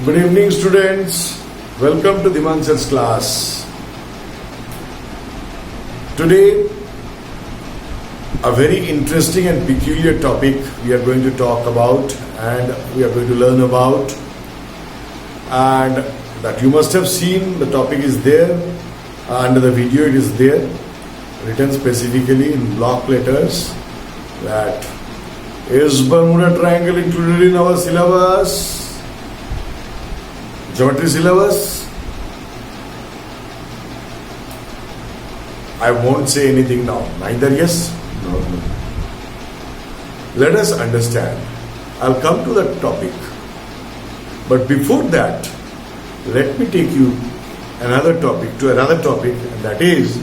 Good evening, students. Welcome to Dimanshar's class. Today, a very interesting and peculiar topic we are going to talk about and we are going to learn about, and that you must have seen. The topic is there under the video. It is there written specifically in block letters. That is Bermuda Triangle included in our syllabus, geometry syllabus? I won't say anything now. Neither yes, nor no. Let us understand. I'll come to that topic. But before that, let me take you to another topic, and that is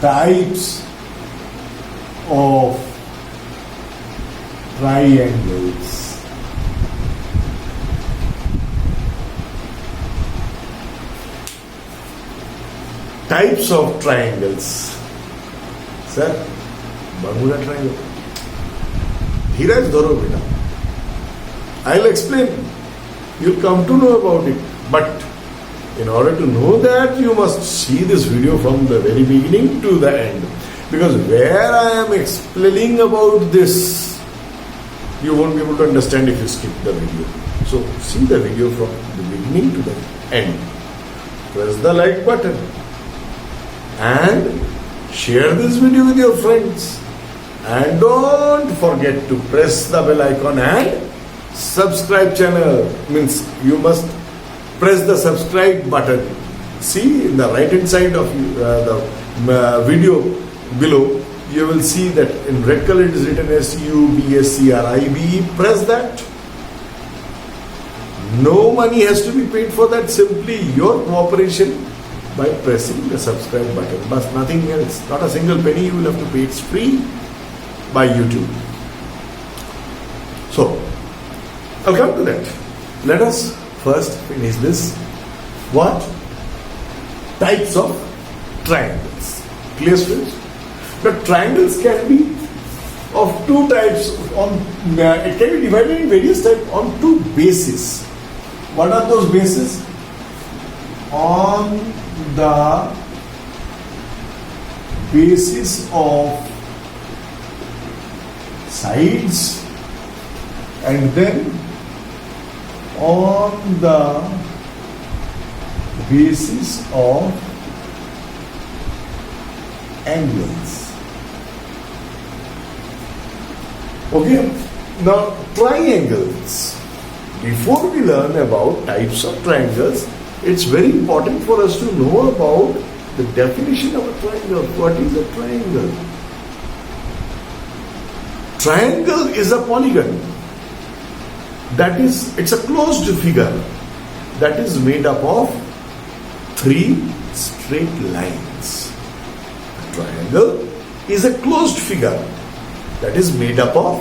types of triangles. Types of triangles. Sir, Bermuda Triangle. Dheeraj dharo beta. I'll explain. You'll come to know about it. But in order to know that, you must see this video from the very beginning to the end. Because where I am explaining about this, you won't be able to understand if you skip the video. So see the video from the beginning to the end. Press the like button and share this video with your friends. And don't forget to press the bell icon and subscribe channel. Means you must press the subscribe button. See in the right hand side of the video below, you will see that in red color it is written SUBSCRIBE. Press that. No money has to be paid for that. Simply your cooperation by pressing the subscribe button. But nothing else. Not a single penny you will have to pay. It's free by YouTube. So, I'll come to that. Let us first finish this. What? Types of triangles. Clear, students? The triangles can be of two types. It can be divided in various types on two bases. What are those bases? On the basis of sides, and then on the basis of angles. Okay, now triangles. Before we learn about types of triangles, it's very important for us to know about the definition of a triangle. What is a triangle? Triangle is a polygon. That is, it's a closed figure that is made up of three straight lines. A triangle is a closed figure that is made up of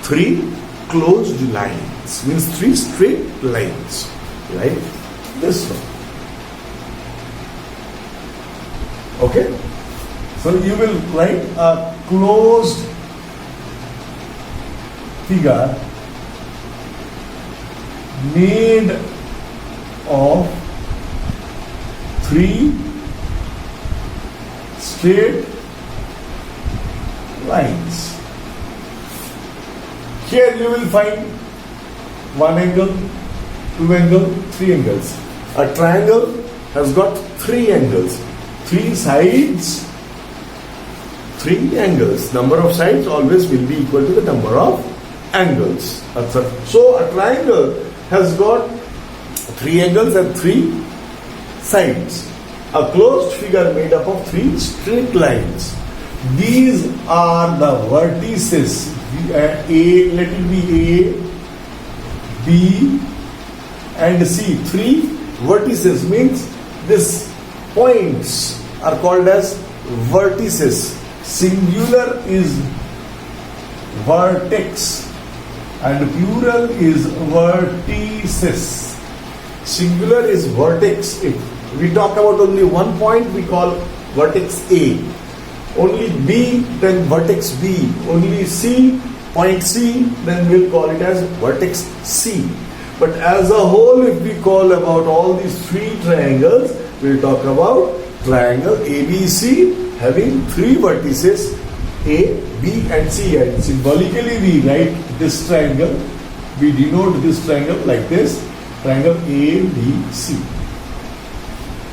three closed lines. Means three straight lines. Like this one. Okay? So you will write a closed figure made of three straight lines. Here you will find one angle, two angles, three angles. A triangle has got three angles, three sides, three angles. Number of sides always will be equal to the number of angles. So a triangle has got three angles and three sides. A closed figure made up of three straight lines. These are the vertices. Let it be A, B and C. Three vertices means these points are called as vertices. Singular is vertex and plural is vertices. Singular is vertex. If we talk about only one point, we call vertex A. Only B, then vertex B. Only C, point C, then we'll call it as vertex C. But as a whole, if we call about all these three triangles, we'll talk about triangle ABC having three vertices A, B and C. And symbolically we write this triangle, we denote this triangle like this, triangle ABC.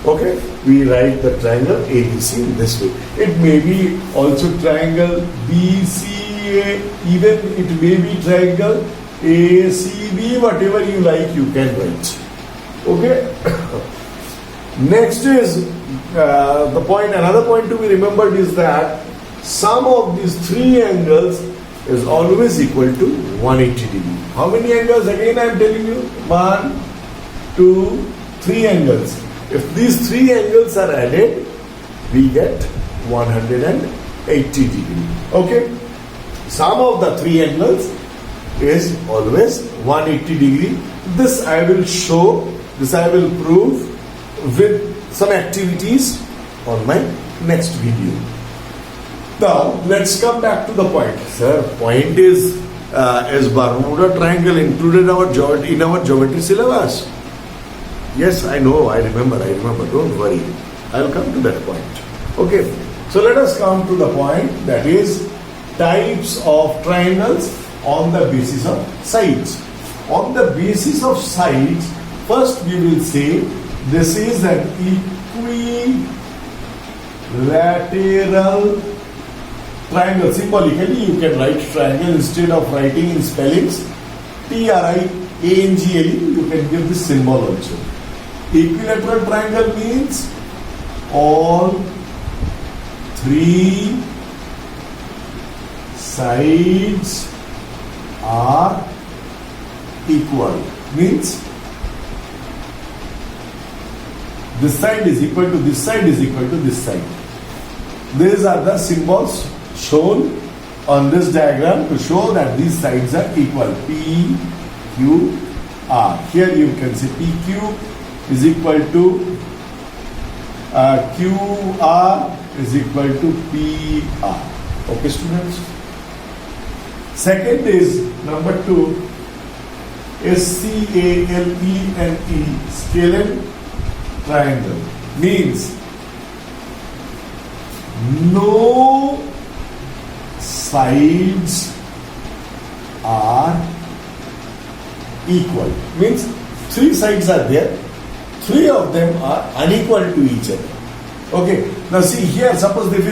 Okay, we write the triangle ABC in this way. It may be also triangle BCA, even it may be triangle ACB, whatever you like you can write. Okay. Next is the point, another point to be remembered is that sum of these three angles is always equal to 180 degree. How many angles? Again I am telling you, 1, 2, 3 angles. If these three angles are added, we get 180 degree. Okay. Sum of the three angles is always 180 degree. This I will show, this I will prove with some activities on my next video. Now let's come back to the point. Sir, point is Bermuda Triangle included in our geometry syllabus? Yes, I know, I remember, don't worry. I will come to that point. Okay, so let us come to the point, that is types of triangles on the basis of sides. On the basis of sides, first we will say this is an equilateral triangle. Symbolically you can write triangle instead of writing in spellings triangle, you can give this symbol also. Equilateral triangle means all three sides are equal. Means this side is equal to this side is equal to this side. These are the symbols shown on this diagram to show that these sides are equal. P, Q, R. Here you can see PQ is equal to QR is equal to PR. Okay, students? Second is number 2, SCALENE, scalene triangle. Means no sides are equal. Means three sides are there, three of them are unequal to each other. Okay, now see here, suppose this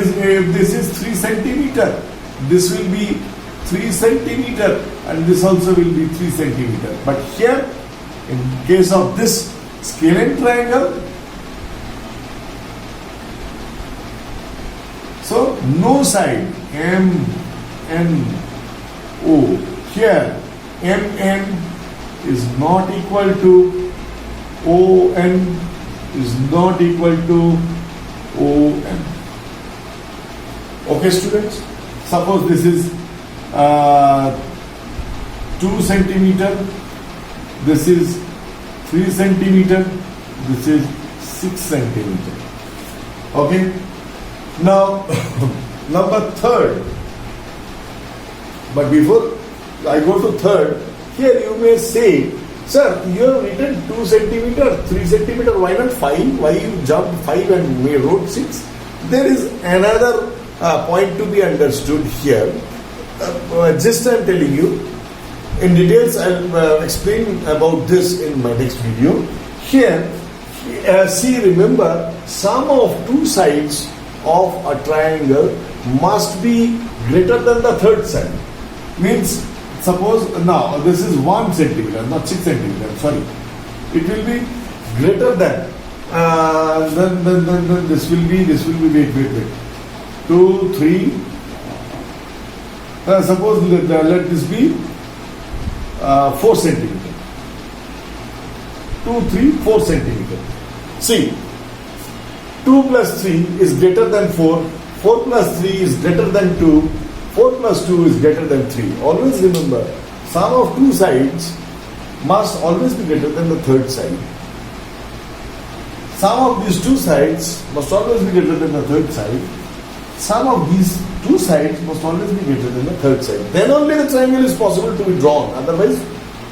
is 3 centimeter, this will be 3 centimeter and this also will be 3 centimeter. But here, in case of this scalene triangle, so no side M, N, O. Here M, N is not equal to O, N is not equal to O, N. Okay, students? Suppose this is 2 centimeter, this is 3 centimeter, this is 6 centimeter. Okay? Now, number 3rd. But before I go to 3rd, here you may say, sir, you have written 2 centimeter, 3 centimeter, why not 5? Why you jumped 5 and wrote 6? There is another point to be understood here. Just I am telling you, in details I will explain about this in my next video. Here, see, remember, sum of two sides of a triangle must be greater than the third side. Means, suppose now this is 1 centimeter, not 6 centimeter, sorry. It will be greater than, then this will be, wait. 2, 3, suppose let this be 4 centimeter. 2, 3, 4 centimeter. See, 2 plus 3 is greater than 4, 4 plus 3 is greater than 2, 4 plus 2 is greater than 3. Always remember, sum of two sides must always be greater than the third side. Sum of these two sides must always be greater than the third side. sum of these two sides must always be greater than the third side. Then only the triangle is possible to be drawn. Otherwise,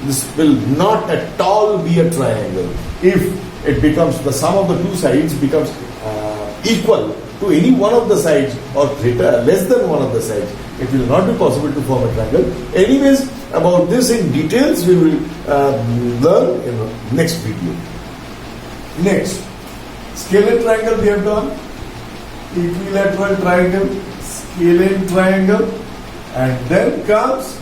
this will not at all be a triangle. If it becomes, the sum of the two sides becomes equal to any one of the sides or greater, less than one of the sides, it will not be possible to form a triangle. Anyways, about this in details we will learn in the next video. Next, scalene triangle we have done, equilateral triangle, scalene triangle, and then comes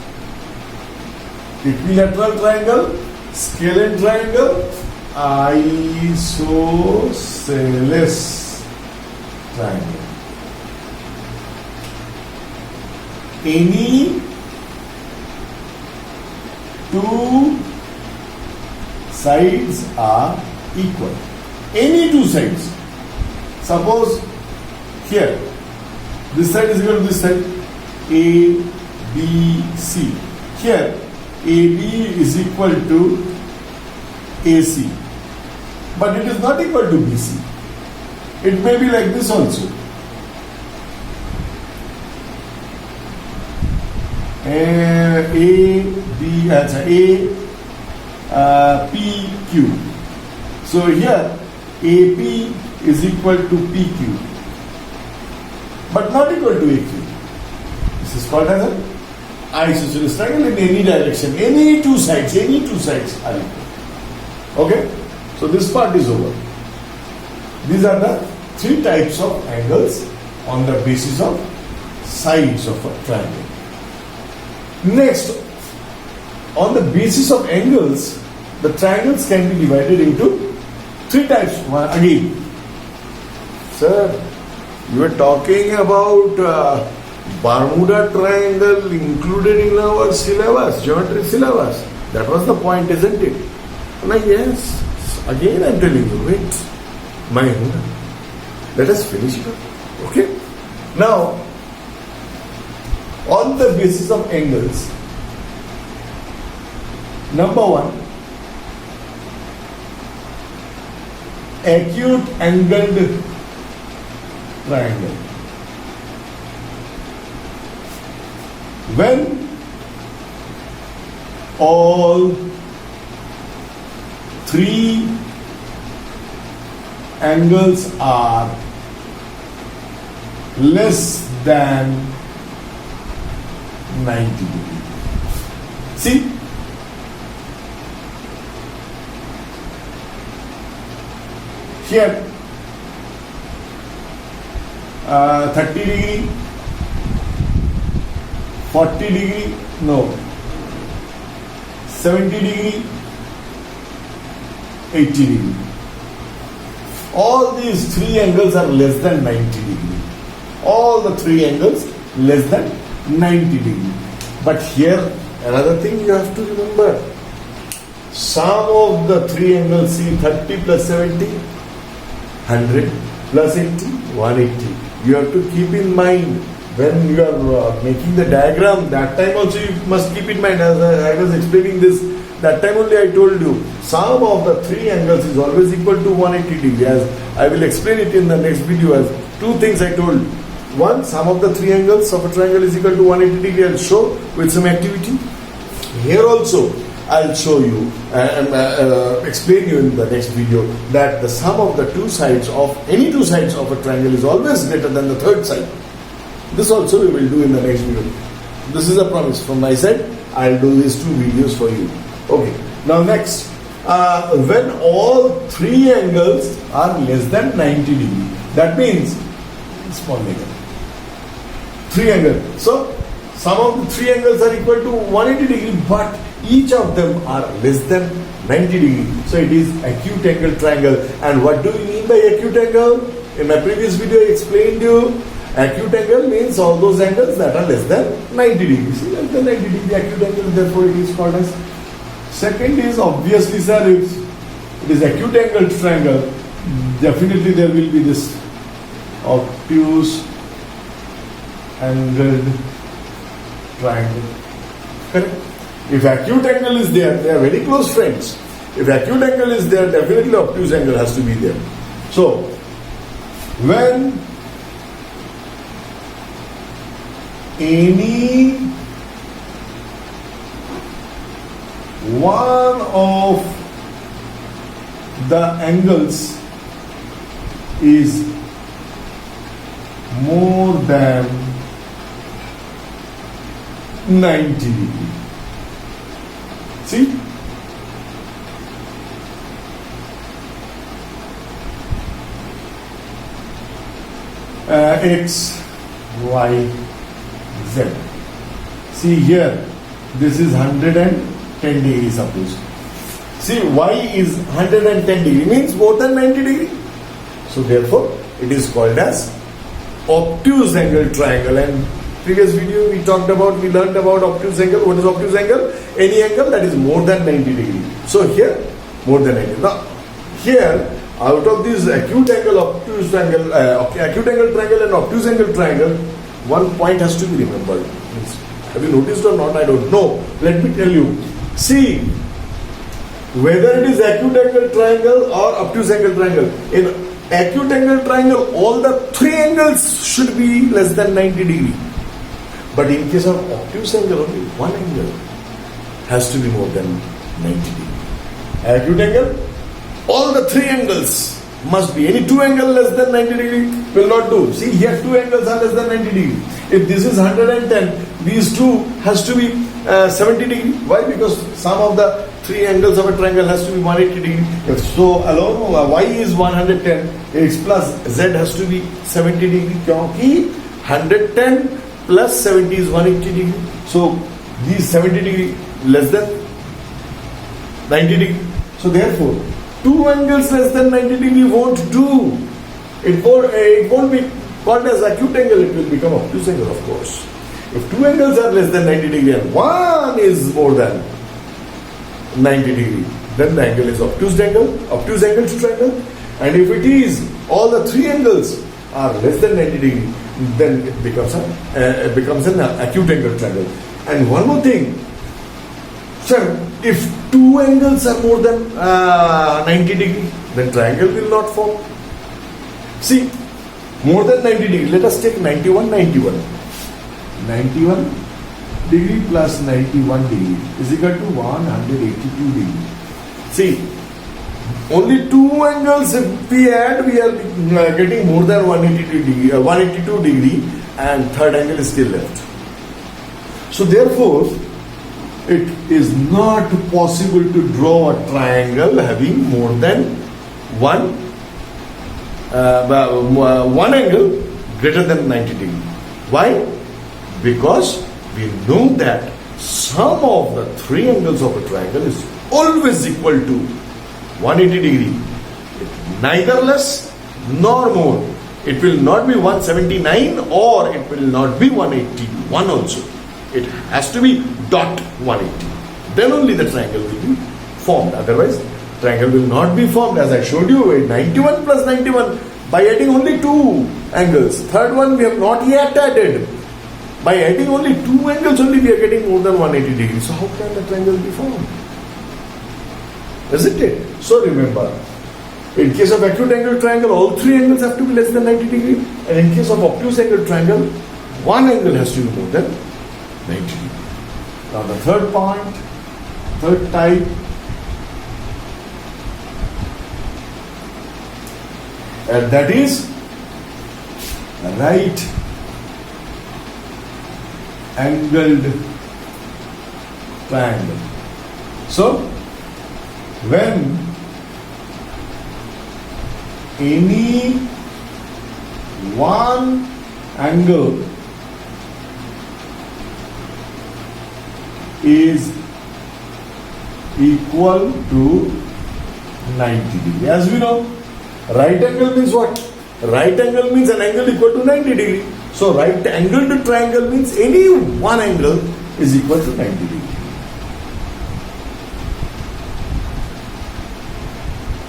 equilateral triangle, scalene triangle, isosceles triangle. Any two sides are equal. Any two sides. Suppose here, this side is equal to this side, A, B, C. Here, AB is equal to AC. But it is not equal to BC. It may be like this also. A, B, P, Q. So here, AP is equal to PQ, but not equal to AQ. This is called as an isosceles triangle in any direction. Any two sides are equal. Okay? So this part is over. These are the three types of angles on the basis of sides of a triangle. Next, on the basis of angles, the triangles can be divided into three types. Again, sir, you were talking about Bermuda triangle included in our syllabus, geometry syllabus. That was the point, isn't it? Like, yes. Again, I'm telling you, wait. Let us finish it up. Okay? Now, on the basis of angles, number one, acute angled triangle. When all three angles are less than 90 degrees. See? Here, 30 degree, 40 degree, no, 70 degree, 80 degree. All these three angles are less than 90 degree. All the three angles less than 90 degree. But here, another thing you have to remember. Sum of the three angles, see, 30 plus 70, 100 plus 80, 180. You have to keep in mind when you are making the diagram, that time also you must keep in mind, as I was explaining this, that time only I told you, sum of the three angles is always equal to 180 degree. As I will explain it in the next video as two things I told. One, sum of the three angles of a triangle is equal to 180 degree. I'll show with some activity. Here also, I'll show you and explain you in the next video that the sum of the two sides of any two sides of a triangle is always greater than the third side. This also we will do in the next video. This is a promise from my side. I'll do these two videos for you. Okay. Now next, when all three angles are less than 90 degree, that means small negative. Three angles. So sum of the three angles are equal to 180 degree, but each of them are less than 90 degree. So it is acute angle triangle. And what do we mean by acute angle? In my previous video I explained you, acute angle means all those angles that are less than 90 degrees. See, less than 90 degree acute angle, therefore it is called as. Second is, obviously sir, if it is acute angle triangle, definitely there will be this obtuse angled triangle. Correct? If acute angle is there, they are very close friends. If acute angle is there, definitely obtuse angle has to be there. So, when any one of the angles is more than 90 degree. See? X, Y, Z. See here, this is 110 degree suppose. See, Y is 110 degree means more than 90 degree. So therefore, it is called as obtuse angle triangle. And previous video we learned about obtuse angle. What is obtuse angle? Any angle that is more than 90 degree. So here, more than 90. Now, here, out of this acute angle, obtuse angle, acute angle triangle and obtuse angle triangle, one point has to be remembered. Have you noticed or not? I don't know. Let me tell you. See, whether it is acute angle triangle or obtuse angle triangle, in acute angle triangle, all the three angles should be less than 90 degree. But in case of obtuse angle, only one angle has to be more than 90 degree. Acute angle, all the three angles must be. Any two angle less than 90 degree will not do. See, here two angles are less than 90 degree. If this is 110, these two has to be 70 degree. Why? Because sum of the three angles of a triangle has to be 180 degree. If so, alone y is 110, x plus z has to be 70 degree. Because 110 plus 70 is 180 degree. So these 70 degree less than 90 degree. So therefore, two angles less than 90 degree won't do. It won't be called as acute angle. It will become obtuse angle, of course. If two angles are less than 90 degree and one is more than 90 degree, then the angle is obtuse angle triangle. And if it is all the three angles are less than 90 degree, then it becomes an acute angle triangle. And one more thing, sir, if two angles are more than 90 degree, then triangle will not form. See, more than 90 degree, let us take 91 degree plus 91 degree is equal to 182 degree. See, only two angles if we add, we are getting more than 182 degree, and third angle is still left. So therefore, it is not possible to draw a triangle having more than one angle greater than 90 degree. Why? Because we know that sum of the three angles of a triangle is always equal to 180 degree. Neither less nor more. It will not be 179 or it will not be 181 also. It has to be dot 180. Then only the triangle will be formed. Otherwise, triangle will not be formed. As I showed you, 91 plus 91 by adding only two angles. Third one we have not yet added. By adding only two angles only we are getting more than 180 degrees. So how can the triangle be formed? Isn't it? So remember, in case of acute angle triangle, all three angles have to be less than 90 degree. And in case of obtuse angle triangle, one angle has to be more than 90 degree. Now the third point, third type, and that is right angled triangle. So when any one angle is equal to 90 degree. As we know, right angle means what? Right angle means an angle equal to 90 degree. So right angled triangle means any one angle is equal to 90 degree.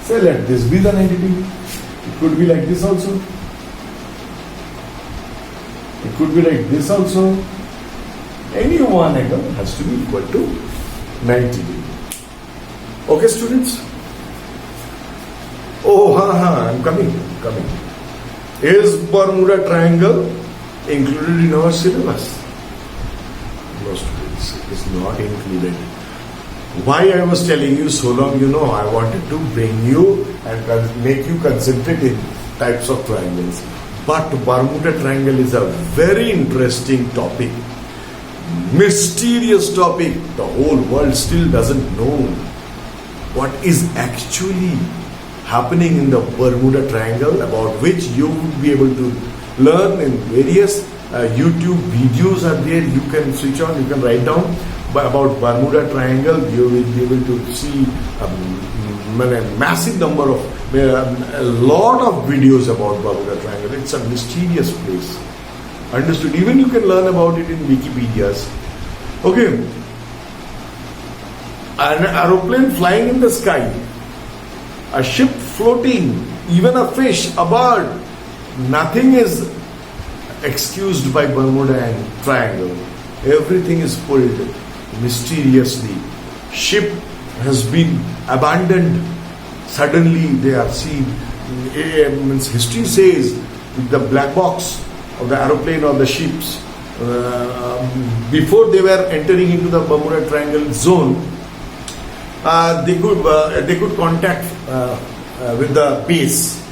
Say let this be the 90 degree. It could be like this also. It could be like this also. Any one angle has to be equal to 90 degree. Okay, students? Oh, I'm coming. Is Bermuda Triangle included in our syllabus? No, students, it is not included. Why I was telling you so long, I wanted to bring you and make you concentrate in types of triangles. But Bermuda Triangle is a very interesting topic, mysterious topic. The whole world still doesn't know what is actually happening in the Bermuda Triangle, about which you would be able to learn in various YouTube videos are there. You can switch on, you can write down about Bermuda Triangle. You will be able to see a massive number of, a lot of videos about Bermuda Triangle. It's a mysterious place. Understood? Even you can learn about it in Wikipedias. Okay. An aeroplane flying in the sky, a ship floating, even a fish, a bird. Nothing is excused by Bermuda and Triangle. Everything is pulled mysteriously. Ship has been abandoned. Suddenly they are seen. History says the black box of the aeroplane or the ships, before they were entering into the Bermuda Triangle zone, they could contact with the base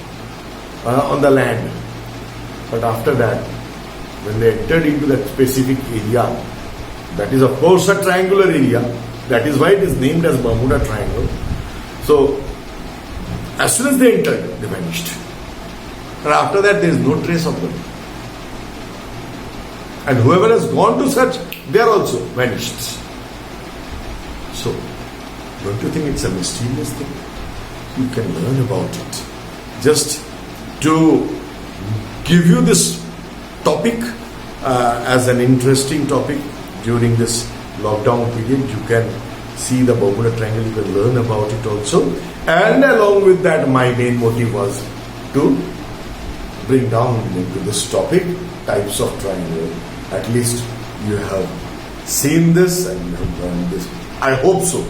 on the land. But after that, when they entered into that specific area, that is of course a triangular area, that is why it is named as Bermuda Triangle. So as soon as they entered, they vanished. And after that, there is no trace of them. And whoever has gone to search, they are also vanished. So, don't you think it's a mysterious thing? You can learn about it. Just to give you this topic as an interesting topic during this lockdown period, you can see the Bermuda Triangle, you can learn about it also. And along with that, my main motive was to bring down into this topic types of triangle. At least you have seen this and you have learned this. I hope so.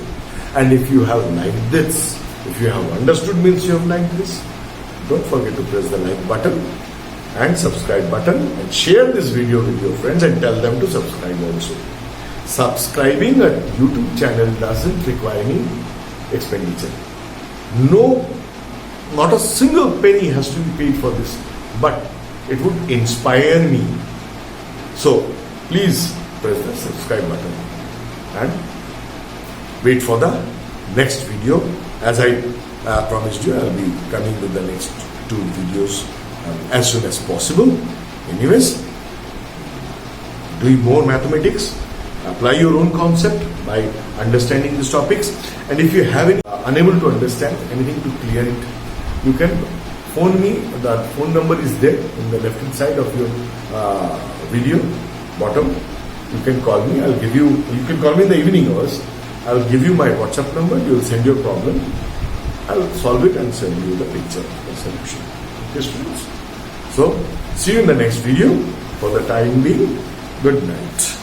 And if you have liked this, if you have understood, means you have liked this, don't forget to press the like button and subscribe button and share this video with your friends and tell them to subscribe also. Subscribing a YouTube channel doesn't require any expenditure. No, not a single penny has to be paid for this, but it would inspire me. So please press the subscribe button and wait for the next video. As I promised you, I'll be coming with the next 2 videos as soon as possible. Anyways, doing more mathematics, apply your own concept by understanding these topics. And if you have any unable to understand anything, to clear it, you can phone me. The phone number is there in the left hand side of your video bottom. You can call me. I'll give you. You can call me in the evening hours. I'll give you my WhatsApp number. You'll send your problem. I'll solve it and send you the picture of the solution. Okay, students. So see you in the next video. For the time being, good night.